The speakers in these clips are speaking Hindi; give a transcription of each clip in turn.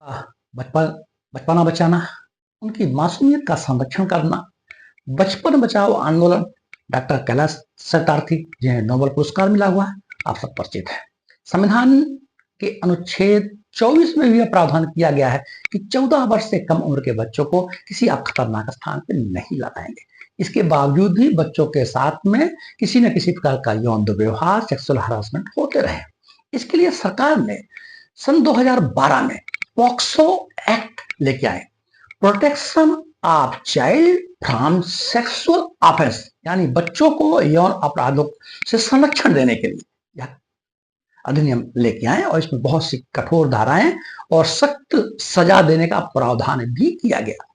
आह, बचपन बचपना बचाना, उनकी मासूमियत का संरक्षण करना, बचपन बचाओ आंदोलन, डॉक्टर कैलाश सत्यार्थी जिन्हें नोबेल पुरस्कार मिला हुआ है, आप सब परिचित है। संविधान के अनुच्छेद 24 में भी यह प्रावधान किया गया है कि 14 वर्ष से कम उम्र के बच्चों को किसी आप खतरनाक स्थान पर नहीं लगाएंगे। इसके बावजूद भी बच्चों के साथ में किसी न किसी प्रकार का यौन दुर्व्यवहार, सेक्सुअल हरासमेंट होते रहे। इसके लिए सरकार ने सन 2012 में पॉक्सो एक्ट लेके आए, protection of child from sexual offence, यानी बच्चों को यौन अपराधों से संरक्षण देने के लिए यह अधिनियम लेके आए और इसमें बहुत सी कठोर धाराएं और सख्त सजा देने का प्रावधान भी किया गया।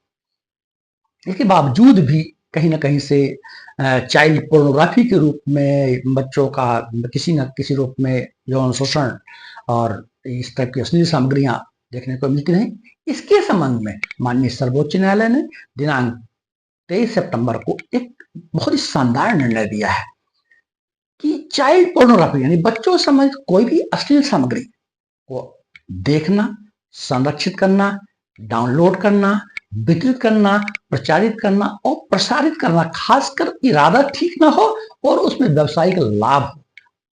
इसके बावजूद भी कहीं ना कहीं से चाइल्ड पोर्नोग्राफी के रूप में बच्चों का किसी न किसी रूप में यौन शोषण और इस टाइप की अश्लील सामग्रियां देखने को मिलती रही। इसके संबंध में माननीय सर्वोच्च न्यायालय ने दिनांक 23 सितंबर को एक बहुत ही शानदार निर्णय दिया है कि चाइल्ड पोर्नोग्राफी यानी बच्चों से संबंधित कोई भी अश्लील सामग्री को देखना, संरक्षित करना, डाउनलोड करना, वितरित करना, प्रचारित करना और प्रसारित करना, खासकर इरादा ठीक ना हो और उसमें व्यवसायिक लाभ हो,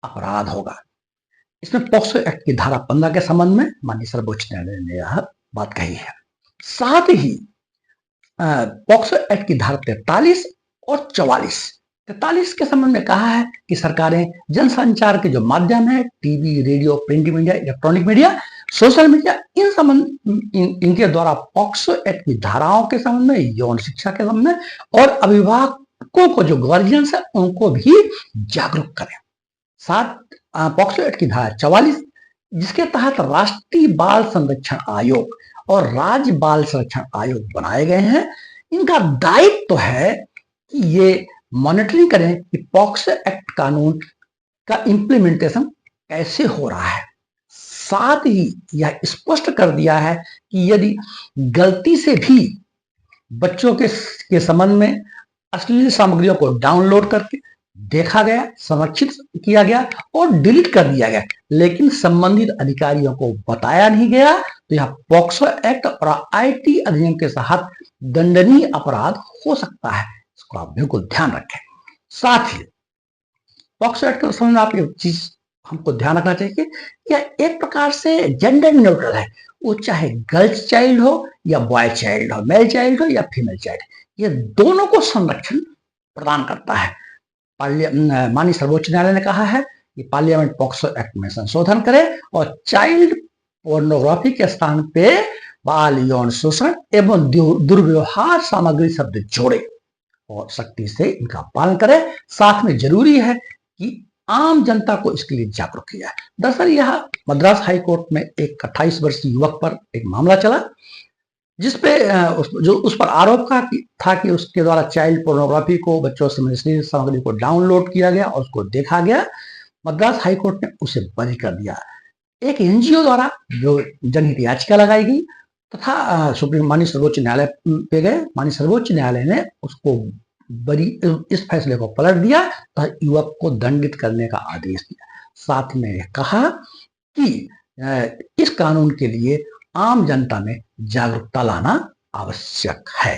अपराध होगा। इसमें पॉक्सो एक्ट की धारा 15 के संबंध में माननीय सर्वोच्च न्यायालय ने यह बात कही है। साथ ही पॉक्सो एक्ट की धारा 43 और 44 के संबंध में कहा है कि सरकारें जनसंचार के जो माध्यम है, TV, radio, print media, electronic media, social media, इनके द्वारा पॉक्सो एक्ट की धाराओं के संबंध में, यौन शिक्षा के संबंध में और अभिभावकों को जो गार्जियंस है उनको भी जागरूक करें। साथ पॉक्सो एक्ट की धारा 44 जिसके तहत राष्ट्रीय बाल संरक्षण आयोग और राज्य बाल संरक्षण आयोग बनाए गए हैं, इनका दायित्व तो है कि ये मॉनिटरिंग करें कि पॉक्सो एक्ट कानून का इम्प्लीमेंटेशन कैसे हो रहा है। साथ ही यह स्पष्ट कर दिया है कि यदि गलती से भी बच्चों के संबंध में अश्लील सामग्रियों को डाउनलोड करके देखा गया, संरक्षित किया गया और डिलीट कर दिया गया, लेकिन संबंधित अधिकारियों को बताया नहीं गया, तो यह पॉक्सो एक्ट और आईटी अधिनियम के तहत दंडनीय अपराध हो सकता है। इसको आप बिल्कुल ध्यान रखें। साथ ही पॉक्सो एक्ट के संबंध में आप ये चीज हमको ध्यान रखना चाहिए कि यह एक प्रकार से जेंडर न्यूट्रल है। वो चाहे गर्ल्स चाइल्ड हो या बॉय चाइल्ड हो, मेल चाइल्ड हो या फीमेल चाइल्ड, ये दोनों को संरक्षण प्रदान करता है। माननीय सर्वोच्च न्यायालय ने कहा है कि पार्लियामेंट पॉक्सो एक्ट में संशोधन करे और चाइल्ड पोर्नोग्राफी के स्थान पे बाल यौन शोषण एवं दुर्व्यवहार सामग्री शब्द जोड़े और सख्ती से इनका पालन करे। साथ में जरूरी है कि आम जनता को इसके लिए जागरूक किया है। दरअसल यह मद्रास हाई कोर्ट में एक 28 वर्षीय युवक पर एक मामला चला जिसपे उस पर आरोप था कि उसके द्वारा चाइल्ड पोर्नोग्राफी को, बच्चों से अश्लील सामग्री को डाउनलोड किया गया और उसको देखा गया। मद्रास हाई कोर्ट ने उसे बरी कर दिया। एक एनजीओ द्वारा जो जनहित याचिका लगाई गई तथा सुप्रीम माननीय सर्वोच्च न्यायालय पे गए, माननीय सर्वोच्च न्यायालय ने उसको इस फैसले को पलट दिया तथा युवक को दंडित करने का आदेश दिया। साथ में कहा कि इस कानून के लिए आम जनता में जागरूकता लाना आवश्यक है।